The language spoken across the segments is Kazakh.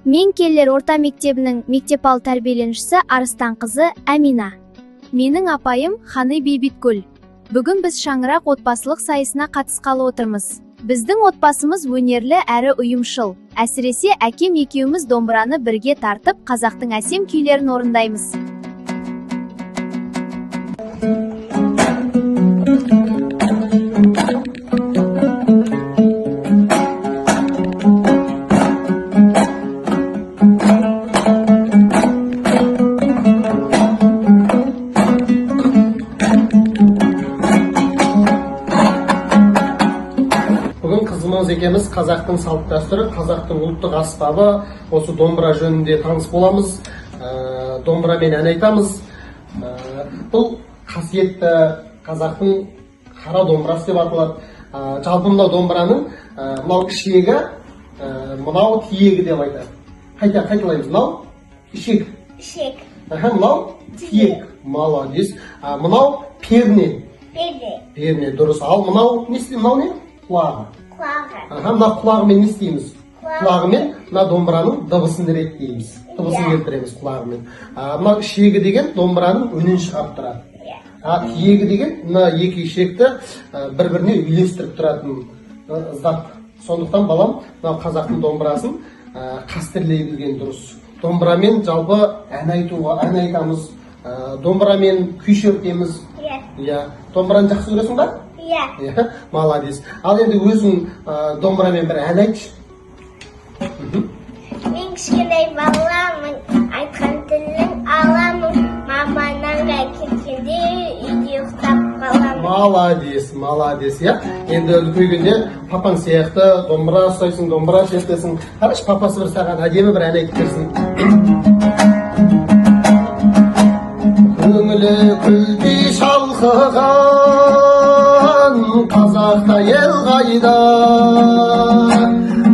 Мен Келлер орта мектебінің мектеп ал тәрбиеленушісі Арыстан қызы Әмина. Менің апайым Ханы Бейбіткүл. Бүгін біз шаңырақ отбасылық сайысына қатысқалы отырмыз. Біздің отбасымыз өнерлі әрі ұйымшыл. Әсіресе әкем екеуміз домбыраны бірге тартып, қазақтың әсем күйлерін орындаймыз. Қызымыз екеміз қазақтың салт дәстүрі, қазақтың ұлттық аспабы, осы домбыра жөнінде таныс боламыз, домбырамен ән айтамыз. Бұл қасиетті қазақтың қара домбырасы деп аталады. Жалпы мынау домбыраның мынау ішегі, мынау тиегі деп айтады. Қайталаймыз, мынау ішек. Мынау тиек. Молодец. Мынау перне. Перне дұрыс. Ал мынау не? Құлағы. Мына құлағымен не істейміз? Құлағымен мына домбыраның дыбысын реттейміз. Дыбысын келтіреміз құлағымен. Мына ішегі деген домбыраның үнін шығарып тұрады. Тиегі деген мына екі ішекті бір-біріне үйлестіріп тұратын зат. Сондықтан балам мына қазақтың домбырасын қастерлей білген дұрыс. Домбырамен жалпы ән айтамыз. Домбырамен күй шертеміз. Домбыраны жақсы көресің ба? Молодец. Ал енді өзің домбырамен бір ән айтшы. Мен кішкентай баламын, айтқан тілін аламын, маманаңға кеткенде үйде ұйықтап қаламын. Молодец, Енді үлкейгенде папаң сияқты домбыра ұстайсың, домбыра шертесің. Қарашы, папасы бір саған әдемі бір ән айтып берсін. Көңілі күлдей шалқыған қазақта ел қайда,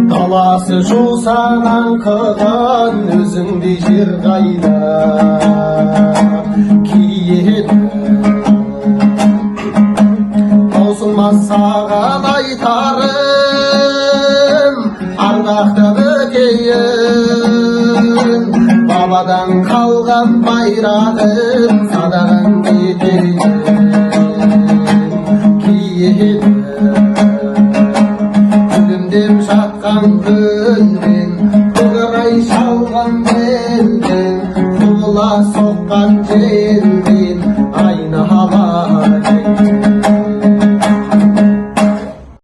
даласы жусанан қыған өзіңдей жер қайда. Киелі таусылмас саған айтарым, ардақты бөкейім, бабадан қалған байрағым, садағын